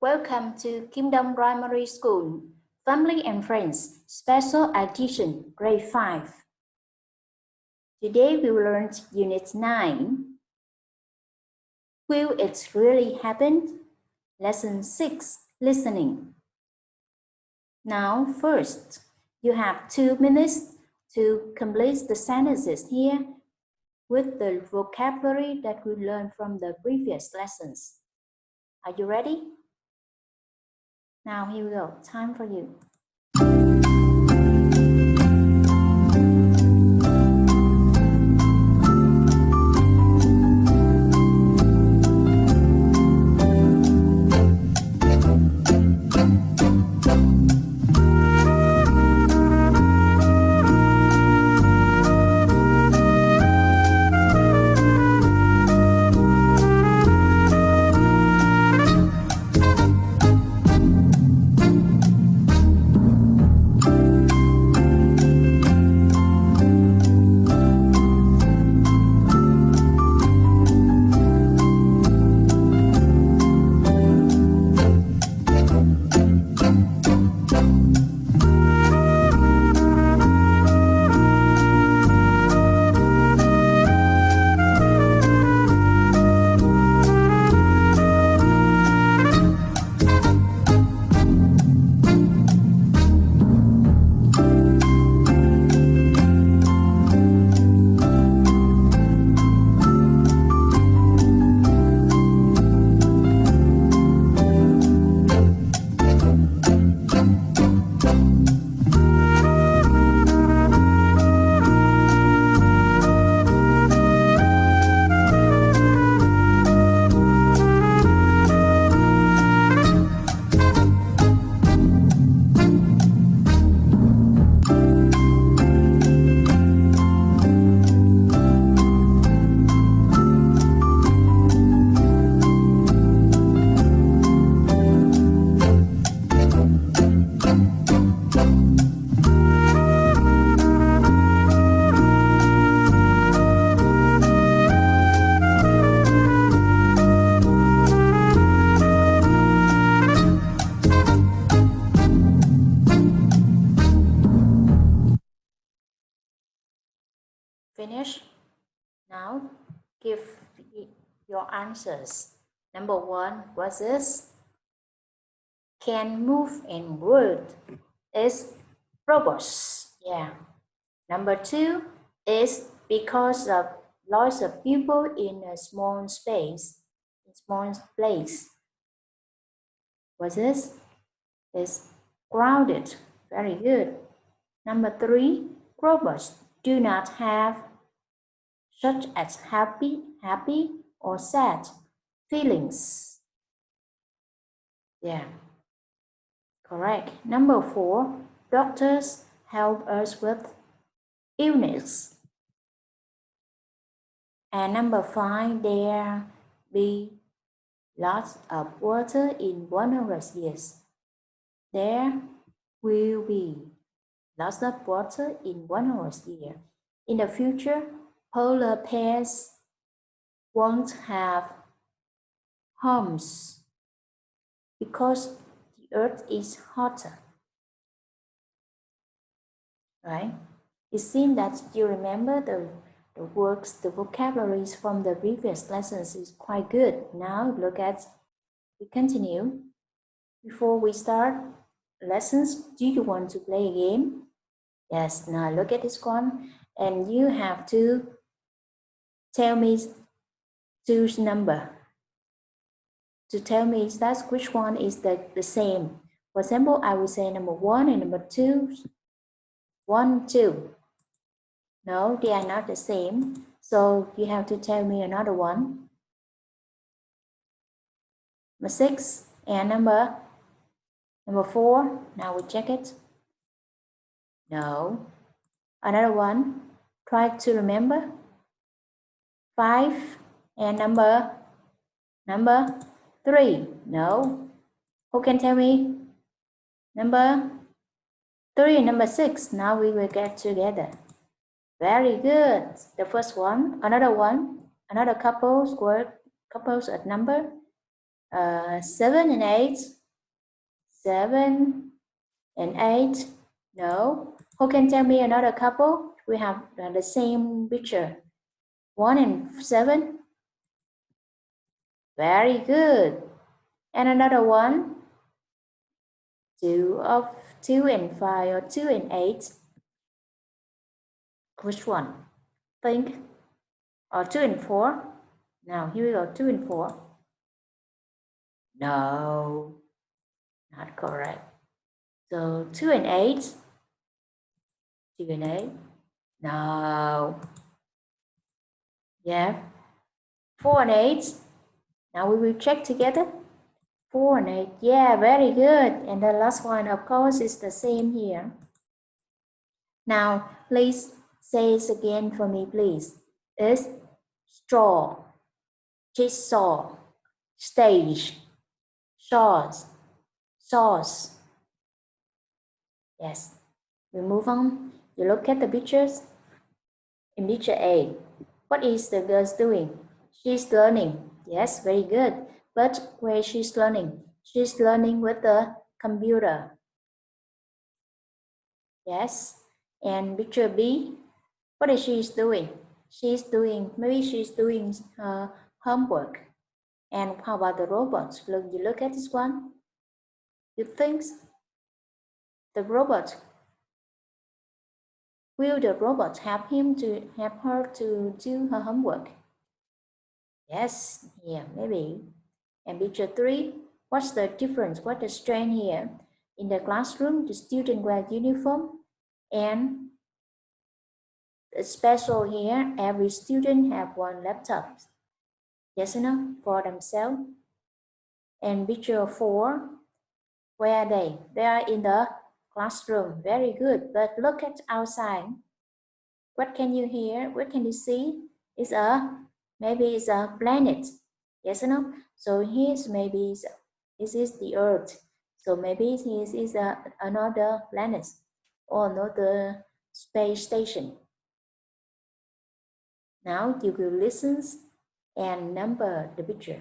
Welcome to Kingdom Primary School, Family and Friends, Special Edition, Grade 5. Today we will learn Unit 9. Will it really happen? Lesson 6, Listening. Now, first, you have 2 minutes to complete the sentences here with the vocabulary that we learned from the previous lessons. Are you ready? Now, here we go. Time for you. Finish? Now, give your answers. Number 1, what's this? Can move and word is robots. Yeah. Number 2 is because of lots of people in a small space. What's this? It's crowded. Very good. Number 3, robots do not have such as happy or sad feelings. Yeah, correct. Number 4, doctors help us with illness. And number 5, there be lots of water in 100 years. There will be lots of water in 100 years. In the future, polar bears won't have homes because the earth is hotter. Right? It seems that you remember the words, the vocabularies from the previous lessons is quite good. Now we continue. Before we start lessons, do you want to play a game? Yes, now look at this one. And you have to tell me choose number to tell me that's which one is the same. For example, I will say number 1 and number 2. 1, 2. No, they are not the same. So you have to tell me another one. Number 6 and number 4. Now we check it. No. Another one. Try to remember. 5 and number 3. No. Who can tell me? Number 3 and number 6. Now we will get together. Very good. The first one. Another one. Another couples word. Couples at number. 7 and 8. 7 and 8. No. Who can tell me another couple? We have the same picture. 1 and 7. Very good. And another one. 2 and 5 or 2 and 8. Which one? Think. Or 2 and 4. Now here we go. 2 and 4. No. Not correct. So 2 and 8. 2 and 8. No. Yeah. 4 and 8. Now we will check together. 4 and 8. Yeah, very good. And the last one, of course, is the same here. Now, please say it again for me, please. It's straw, jigsaw, stage, sauce, sauce. Yes. We move on. You look at the pictures. In picture A, what is the girl doing? She's learning. Yes, very good. But where she's learning? She's learning with the computer. Yes. And picture B, what is she doing? Maybe she's doing homework. And how about the robots? You look at this one. You think the robot, will the robot help her to do her homework? Yes, yeah, maybe. And picture 3, what's the difference? What's the strand here? In the classroom, the student wear uniform, and the special here, every student have one laptop. Yes or no? For themselves. And picture 4, where are they? They are in the classroom. Very good. But look at outside. What can you hear? What can you see? Maybe it's a planet. Yes or no? So here's maybe this is the Earth. So maybe this is another planet or another space station. Now you will listen and number the picture.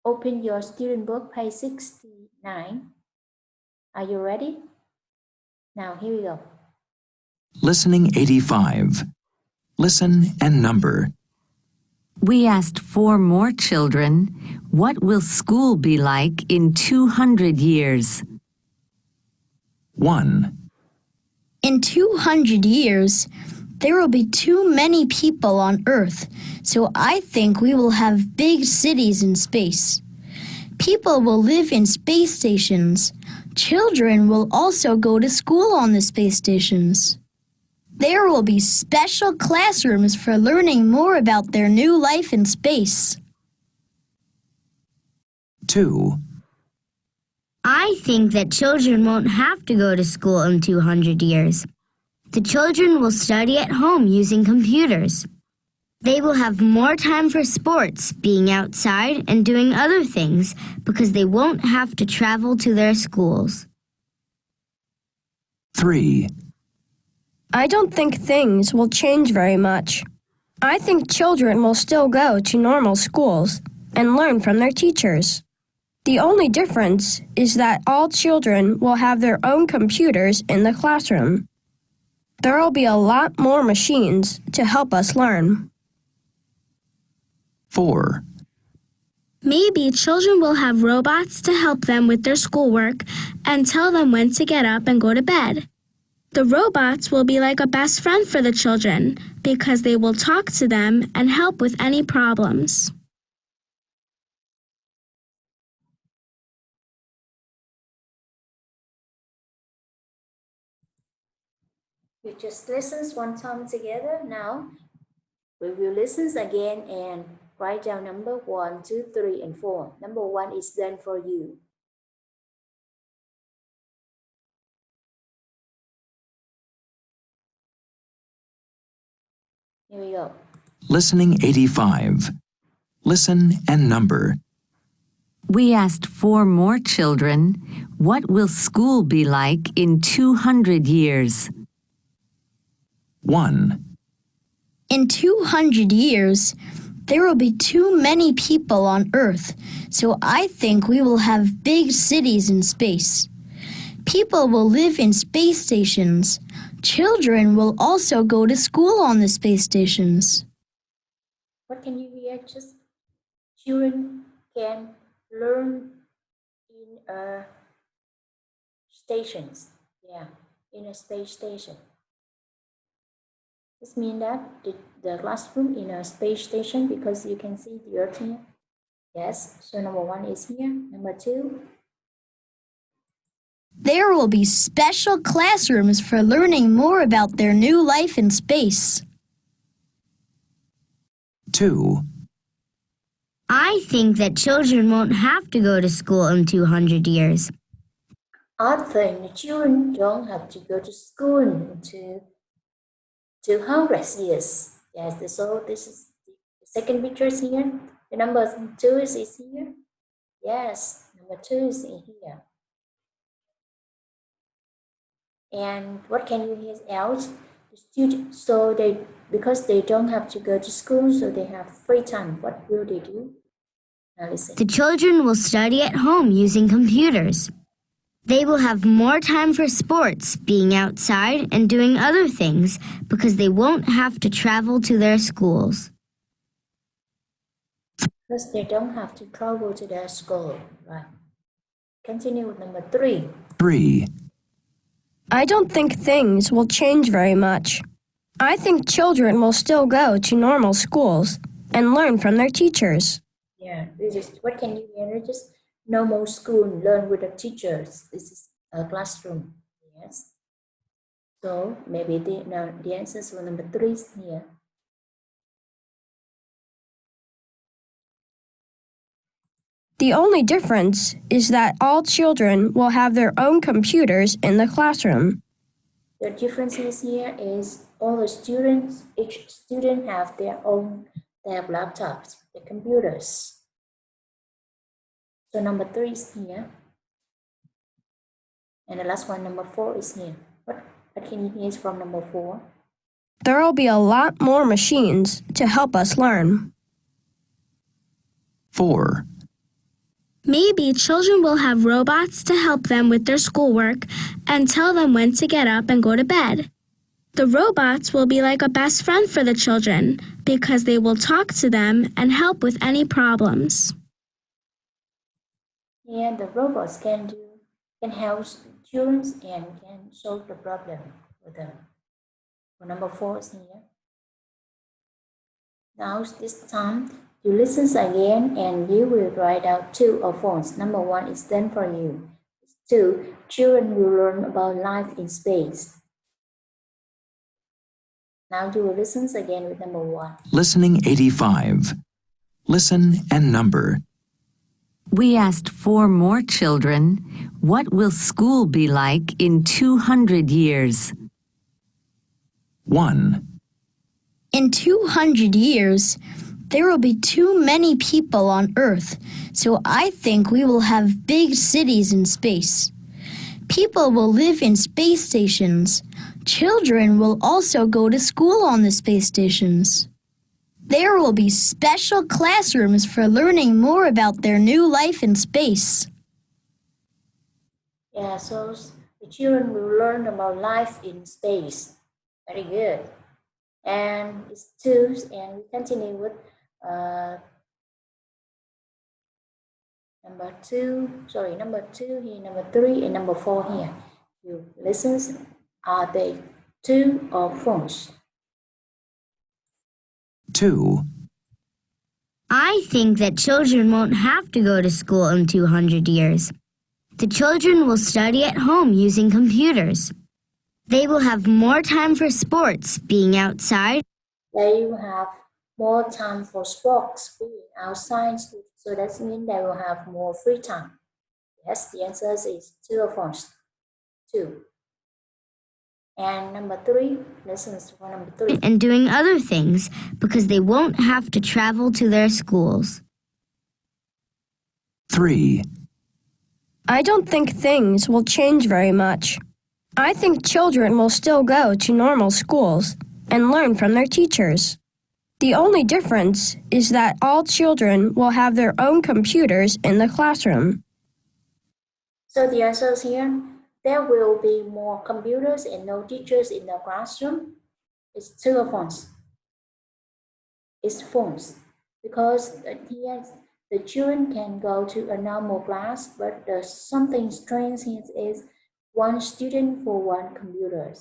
Open your student book, page 69. Are you ready? Now here we go. Listening 85. Listen and number. We asked 4 more children, what will school be like in 200 years? 1, In 200 years, there will be too many people on Earth, so I think we will have big cities in space. People will live in space stations. Children will also go to school on the space stations. There will be special classrooms for learning more about their new life in space. 2, I think that children won't have to go to school in 200 years. The children will study at home using computers. They will have more time for sports, being outside, and doing other things because they won't have to travel to their schools. 3, I don't think things will change very much. I think children will still go to normal schools and learn from their teachers. The only difference is that all children will have their own computers in the classroom. There will be a lot more machines to help us learn. 4, Maybe children will have robots to help them with their schoolwork and tell them when to get up and go to bed. The robots will be like a best friend for the children because they will talk to them and help with any problems. You just listen one time together. Now we will listen again and write down number 1, 2, 3, and 4. Number 1 is done for you. Here we go. Listening 85. Listen and number. We asked 4 more children, what will school be like in 200 years? 1, In 200 years, there will be too many people on Earth, so I think we will have big cities in space. People will live in space stations. Children will also go to school on the space stations. What can you hear? Just children can learn in stations. Yeah, in a space station. This means that the classroom in a space station because you can see the Earth here. Yes, so number 1 is here. Number 2. There will be special classrooms for learning more about their new life in space. 2, I think that children won't have to go to school in 200 years. I think the children don't have to go to school until 200 years. Yes, so this is the second picture is here. The number 2 is here. Yes, number 2 is in here. And what can you hear else? The students, so because they don't have to go to school, so they have free time. What will they do? Now listen. The children will study at home using computers. They will have more time for sports, being outside and doing other things because they won't have to travel to their schools. Because they don't have to travel to their school, right? Continue with number 3. 3, I don't think things will change very much. I think children will still go to normal schools and learn from their teachers. Yeah, this is what can you hear? Just normal school, learn with the teachers. This is a classroom. Yes. So maybe the answers for number 3 is here. The only difference is that all children will have their own computers in the classroom. The difference is here is all the students, each student have their own, they have laptops, the computers. So number 3 is here. And the last one, number 4 is here. What can you hear from number 4? There will be a lot more machines to help us learn. 4, Maybe children will have robots to help them with their schoolwork and tell them when to get up and go to bed. The robots will be like a best friend for the children because they will talk to them and help with any problems. And the robots can help children and can solve the problem for them. So number 4 is here. Now this time you listen again and you will write out true or false. Number 1 is done for you. 2, children will learn about life in space. Now you will listen again with number 1. Listening 85. Listen and number. We asked 4 more children, what will school be like in 200 years? 1, In 200 years, there will be too many people on Earth, so I think we will have big cities in space. People will live in space stations. Children will also go to school on the space stations. There will be special classrooms for learning more about their new life in space. Yeah, so the children will learn about life in space. Very good. And it's 2, and we continue with number 2 here, number 3, and number 4 here. You listen, are they true or false? 2, I think that children won't have to go to school in 200 years. The children will study at home using computers. They will have more time for sports, being outside. They will have more time for sports, being outside, so that means they will have more free time. Yes, the answer is true or false. 2. And number 3, lessons for number 3. And doing other things because they won't have to travel to their schools. 3, I don't think things will change very much. I think children will still go to normal schools and learn from their teachers. The only difference is that all children will have their own computers in the classroom. So the answer is here. There will be more computers and no teachers in the classroom. It's telephones. It's phones. Because here the children can go to a normal class, but there's something strange here is one student for one computer,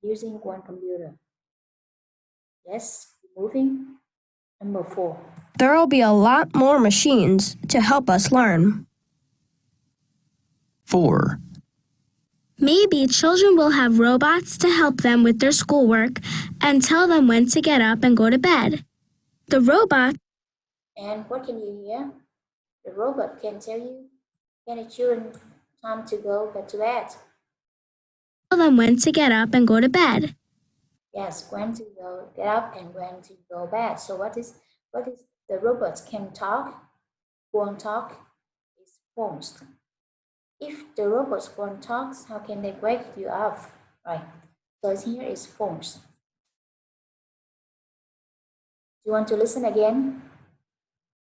using one computer. Yes, moving. Number 4. There will be a lot more machines to help us learn. 4, Maybe children will have robots to help them with their schoolwork and tell them when to get up and go to bed. The robot And what can you hear? The robot can tell you, can the children time to go back to bed? tell them when to get up and go to bed. Yes, when to go get up and when to go bed. So what is the robots can talk, won't talk, is phones. If the robots won't talk, how can they wake you up? Right. So here is phones. Do you want to listen again?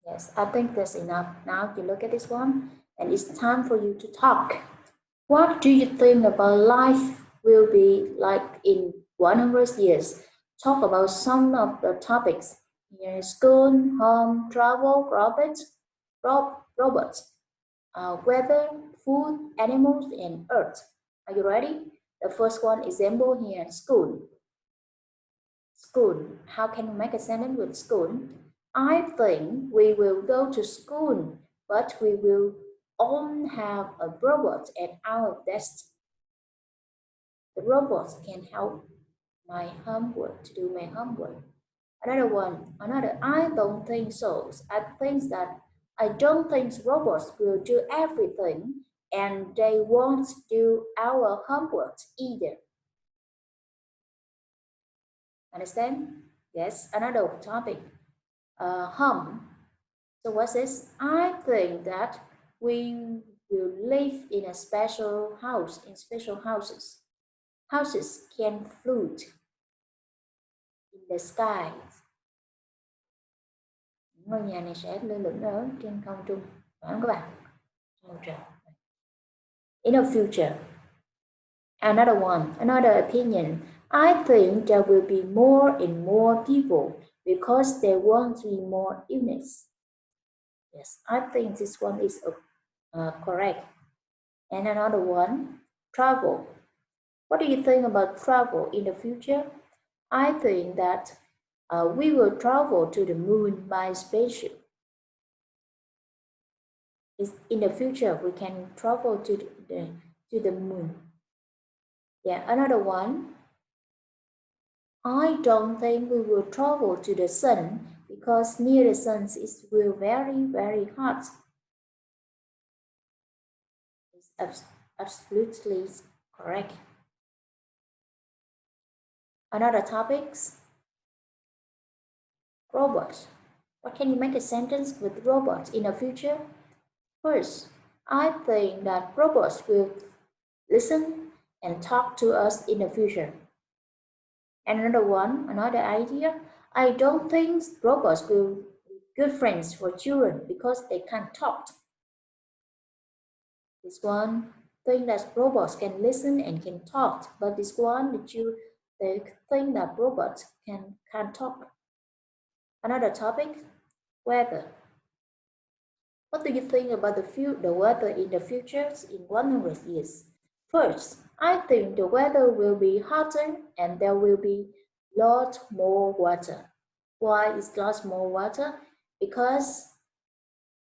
Yes, I think that's enough. Now you look at this one, and it's time for you to talk. What do you think about life will be like in 100 years? Talk about some of the topics. Here, school, home, travel, robots, weather, food, animals, and earth. Are you ready? The first one example here, school. School. How can you make a sentence with school? I think we will go to school, but we will all have a robot at our desk. The robots can help my homework to do my homework. I don't think so. I don't think robots will do everything and they won't do our homework either. Understand? Yes, another topic. Home. So what's this? I think that we will live in a special house, in special houses. Houses can float in the sky. Ngôi nhà này sẽ lơ lửng ở trên không trung. Phải không các bạn? Màu trời. In the future. Another one, another opinion. I think there will be more and more people because there won't be more illness. Yes, I think this one is correct. And another one, travel. What do you think about travel in the future? I think that we will travel to the moon by spaceship. In the future, we can travel to the moon. Yeah, another one. I don't think we will travel to the sun because near the sun it will very, very hot. It's absolutely correct. Another topics. Robots. What can you make a sentence with robots in the future? First, I think that robots will listen and talk to us in the future. And another one, another idea, I don't think robots will be good friends for children because they can't talk. This one, think that robots can listen and can talk, but this one, they think that robots can't talk. Another topic, weather. What do you think about the weather in the future in 100 years? First, I think the weather will be hotter and there will be lot more water. Why is lots more water? Because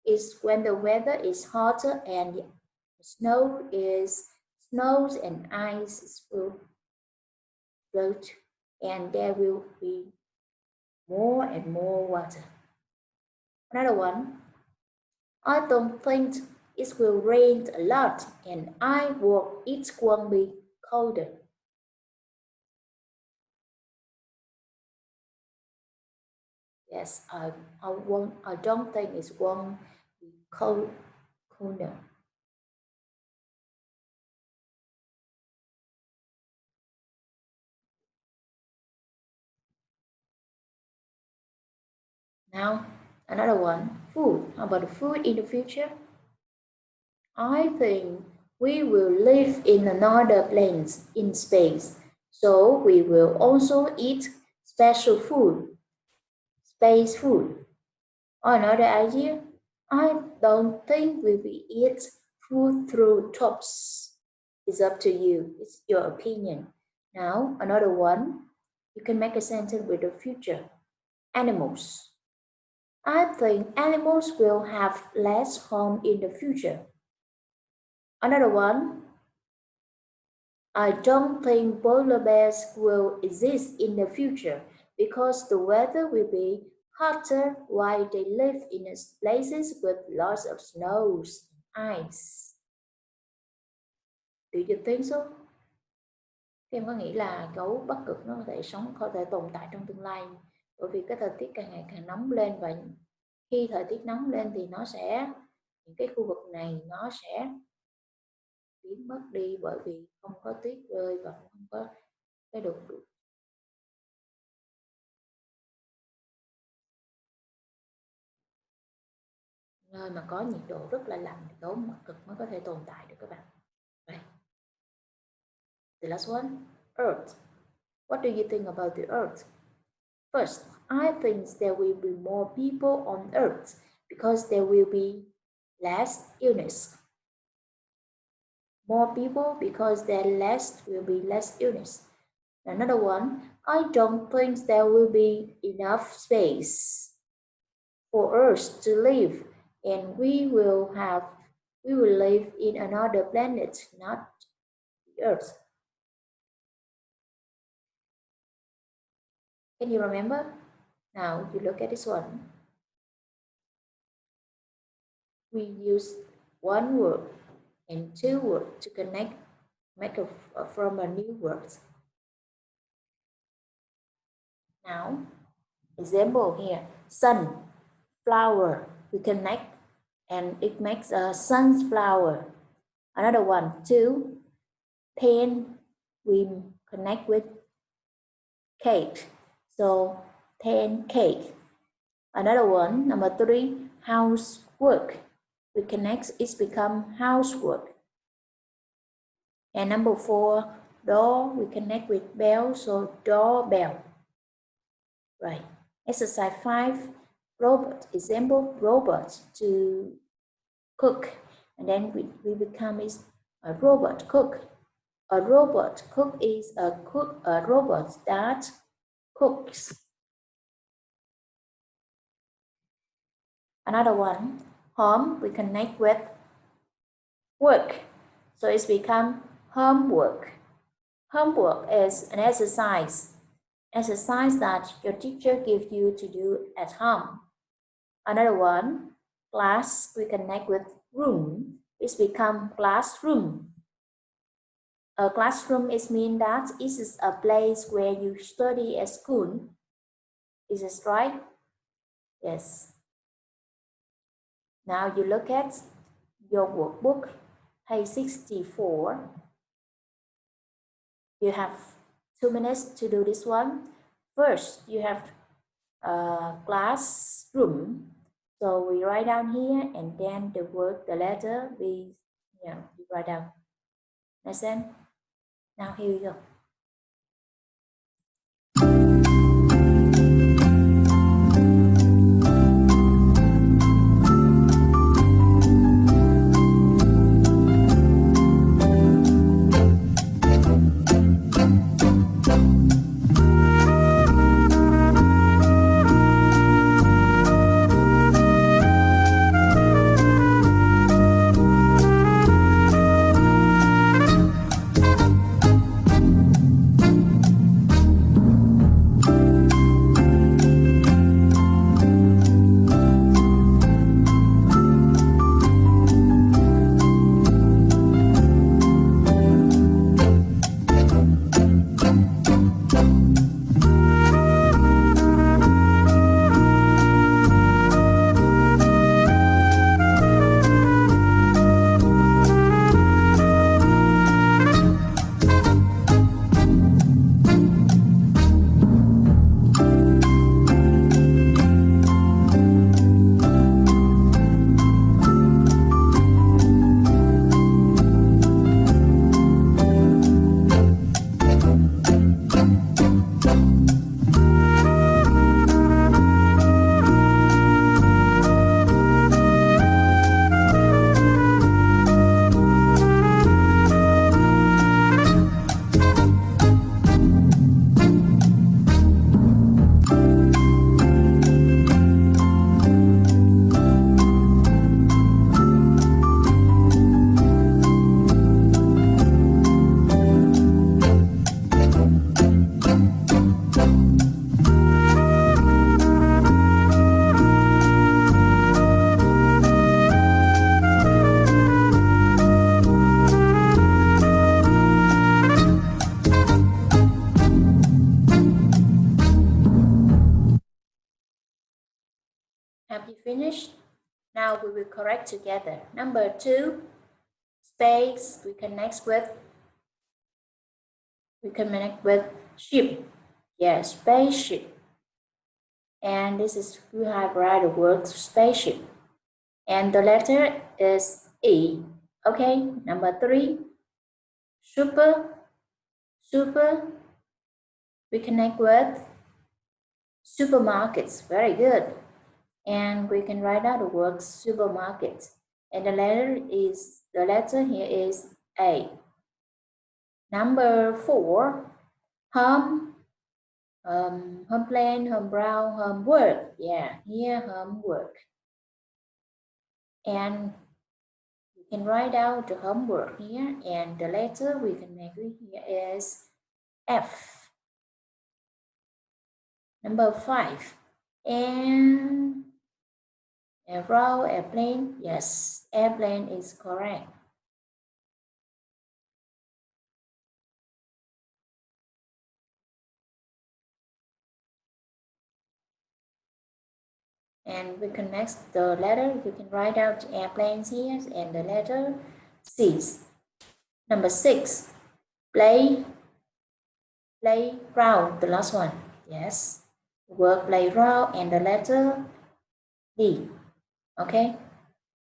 it's when the weather is hotter and snows and ice will float and there will be more and more water. Another one, I don't think it will rain a lot and it won't be colder. Yes, I don't think it won't be colder. Now, another one, food. How about the food in the future? I think we will live in another planet in space, so we will also eat special food, space food. Or another idea, I don't think we will eat food through tubes. It's up to you, it's your opinion. Now, another one, you can make a sentence with the future. Animals. I think animals will have less home in the future. Another one, I don't think polar bears will exist in the future because the weather will be hotter while they live in places with lots of snows and ice. Do you think so? Thì em có nghĩ là gấu Bắc Cực nó có thể tồn tại trong tương lai bởi vì cái thời tiết càng ngày càng nóng lên và khi thời tiết nóng lên thì những cái khu vực này nó sẽ biến mất đi bởi vì không có tuyết rơi và không có cái độ nơi mà có nhiệt độ rất là lạnh thì gấu Bắc Cực mới có thể tồn tại được các bạn. Right. The last one, Earth. What do you think about the Earth? First, I think there will be more people on Earth because there will be less illness. More people because there will be less illness. Another one, I don't think there will be enough space for us to live, and we will live in another planet, not the Earth. Can you remember? Now you look at this one. We use one word and two words to from a new word. Now, example here, sun, flower, we connect and it makes a sunflower. Another one, two, pen, we connect with cake. So, pen, cake. Another one, number three, housework. We connect, it's become housework. And number four, door, we connect with bell, so doorbell. Right. Exercise 5, robot. Example, robot to cook. And then we become a robot cook. A robot cook is a robot that cooks. Another one, home, we connect with work. So it's become homework. Homework is an exercise that your teacher gives you to do at home. Another one, class, we connect with room. It's become classroom. A classroom means that it is a place where you study at school. Is this right? Yes. Now you look at your workbook, page 64. You have 2 minutes to do this one. First, you have a classroom. So we write down here and then the word, the letter, we write down. Understand? Now here we go. finished. Now we will correct together. Number 2, space, we connect with ship. Yes, spaceship. And this is, we have write the word spaceship. And the letter is E. Okay, number 3, super, we connect with supermarkets. Very good. And we can write out the word supermarket. And the letter here is A. Number 4, home, home plan, home brown, homework. Yeah, here homework. And we can write out the homework here, and the letter we can make it here is F. Number 5, and airplane. Yes, airplane is correct. And we connect the letter. You can write out airplanes here and the letter C. Number 6, playground, the last one. Yes, the word playground and the letter D. Okay,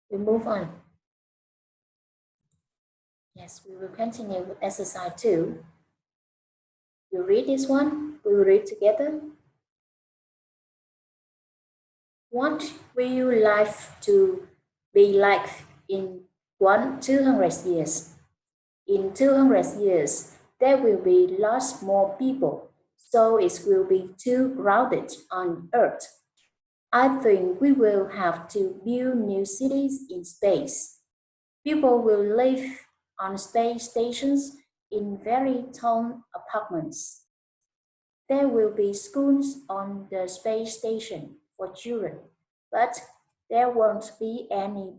we move on. Yes, we will continue with exercise 2. You read this one, we will read together. What will you like to be like in 200 years? In 200 years, there will be lots more people, so it will be too crowded on Earth. I think we will have to build new cities in space. People will live on space stations in very tall apartments. There will be schools on the space station for children, but there won't be any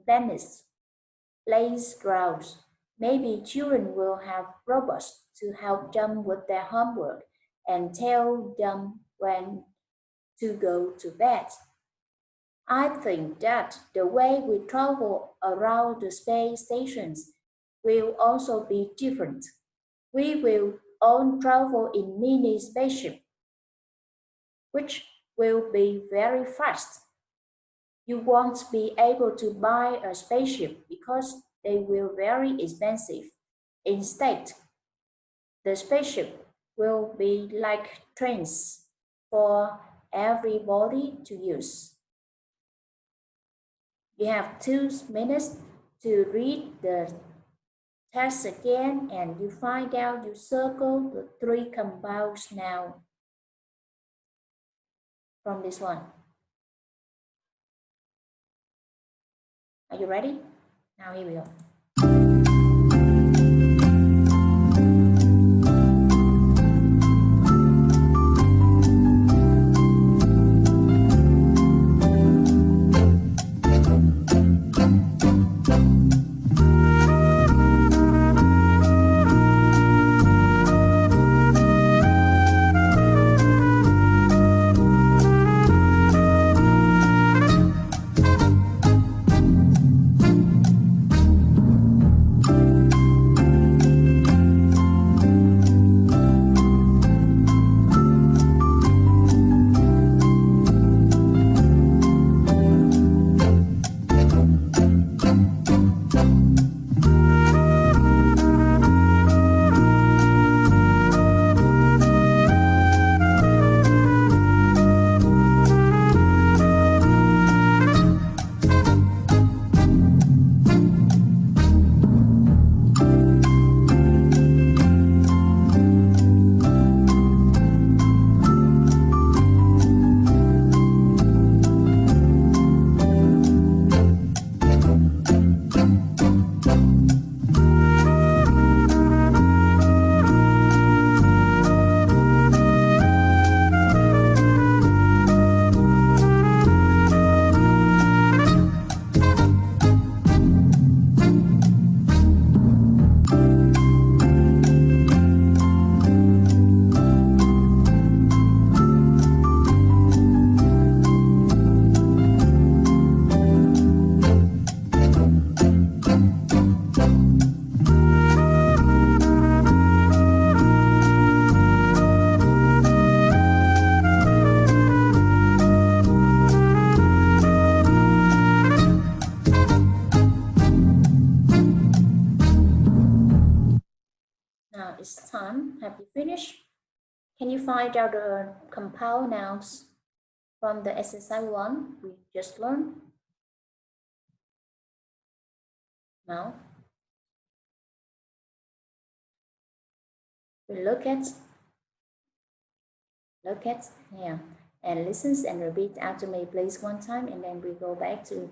playgrounds. Maybe children will have robots to help them with their homework and tell them when to go to bed. I think that the way we travel around the space stations will also be different. We will all travel in mini spaceship, which will be very fast. You won't be able to buy a spaceship because they will be very expensive. Instead, the spaceship will be like trains for everybody to use. You have 2 minutes to read the text again, and you find out, you circle the 3 compounds now from this one. Are you ready? Now here we go. it's time. Have you finished? Can you find out the compound nouns from the exercise 1 we just learned? Now, we look at here and listen and repeat after me, please, one time, and then we go back to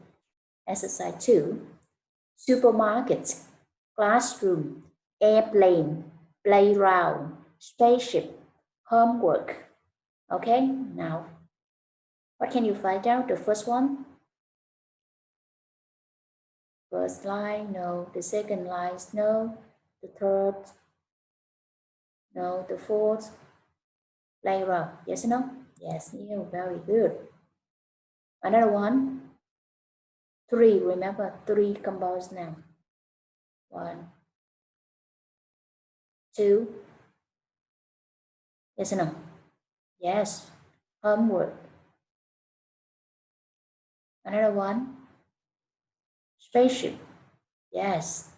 exercise 2. Supermarket, classroom, airplane, playground, spaceship, homework. Okay, now, what can you find out? The first one? First line, no. The second line, no. The third, no. The fourth, playground. Yes or no? Yes, yeah, very good. Another one. 3, remember 3 compounds now. 1, 2. Yes or no? Yes. Homework. Another one. Spaceship. Yes.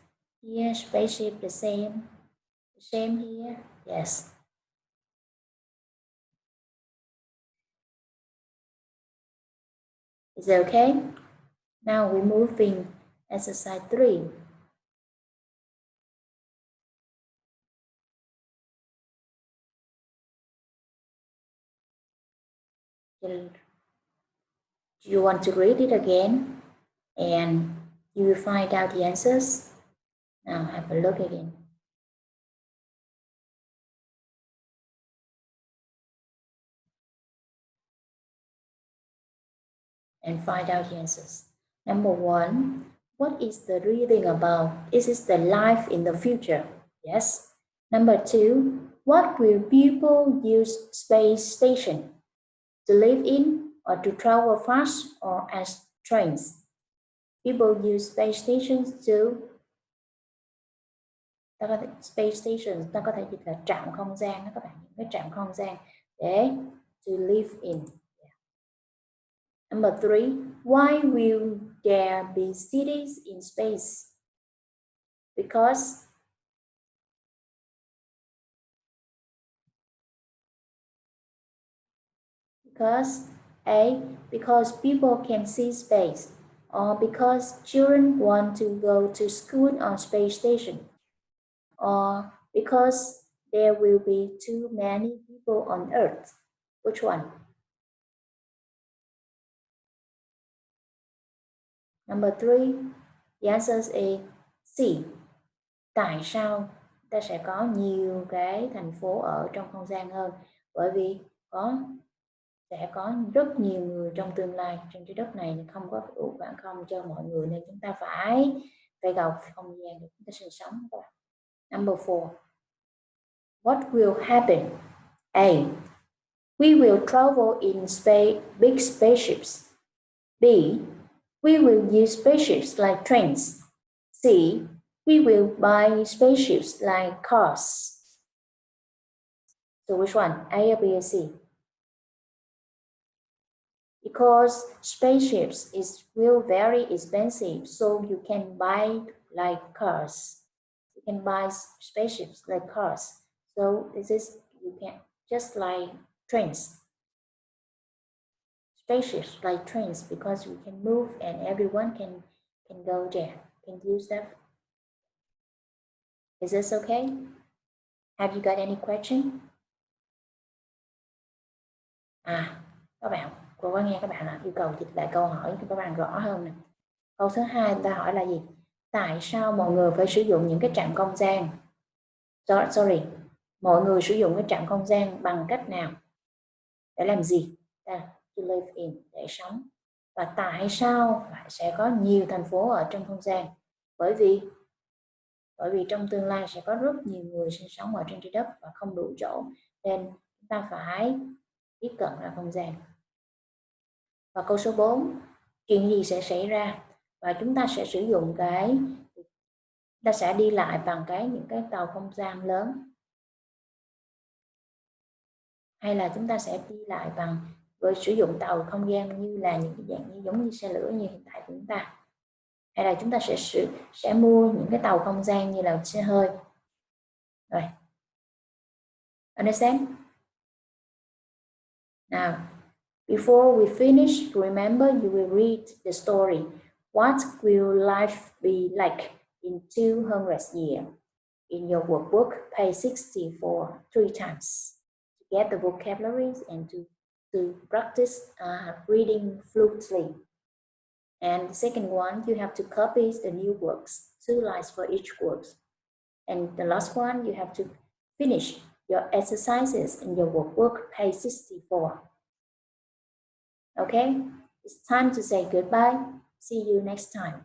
Here, spaceship, the same. The same here. Yes. Is it okay? Now we're moving exercise 3. Do you want to read it again? And you will find out the answers. Now have a look again. And find out the answers. Number 1, what is the reading about? Is it the life in the future? Yes. Number 2, what will people use space station? To live in or to travel fast or as trains? People use space stations to space stations, nó có thể dịch là trạm không gian đó các bạn, những cái trạm không gian để to live in. Number 3, why will there be cities in space? Because A, because people can see space, or because children want to go to school on space station, or because there will be too many people on Earth. Which one? Number 3, the answer is C. Tại sao ta sẽ có nhiều cái thành phố ở trong không gian hơn? Bởi vì sẽ có rất nhiều người trong tương lai. Trên trái đất này không có đủ khoảng không cho mọi người, nên chúng ta phải cầu không gian để chúng ta sinh sống. Number 4, what will happen? A, we will travel in big spaceships. B, we will use spaceships like trains. C, we will buy spaceships like cars. So which one? A or B or C? Because spaceships will very expensive, so you can buy like cars. You can buy spaceships like cars. So this is, you can just like trains. Spaceships like trains, because you can move and everyone can go there, can use that. Is this okay? Have you got any question? Các bạn, cô có nghe các bạn yêu cầu dịch lại câu hỏi cho các bạn rõ hơn nè. Câu số 2 người ta hỏi là gì? Tại sao mọi người phải sử dụng những cái trạm không gian? Sorry, mọi người sử dụng cái trạm không gian bằng cách nào? Để làm gì? To live in, để sống. Và tại sao sẽ có nhiều thành phố ở trong không gian? Bởi vì trong tương lai sẽ có rất nhiều người sinh sống ở trên trái đất và không đủ chỗ, nên chúng ta phải tiếp cận ra không gian. Và câu số 4, chuyện gì sẽ xảy ra? Và chúng ta sẽ sử dụng ta sẽ đi lại bằng những cái tàu không gian lớn, hay là chúng ta sẽ đi lại với sử dụng tàu không gian như là những cái dạng giống như xe lửa như hiện tại của chúng ta, hay là chúng ta sẽ mua những cái tàu không gian như là xe hơi. Rồi, Understand? Now, before we finish, remember you will read the story. What will life be like in 200 years? In your workbook, page 64, 3 times. To get the vocabularies and to practice reading fluently. And the second one, you have to copy the new words, 2 lines for each word. And the last one, you have to finish your exercises in your workbook, page 64. Okay, it's time to say goodbye. See you next time.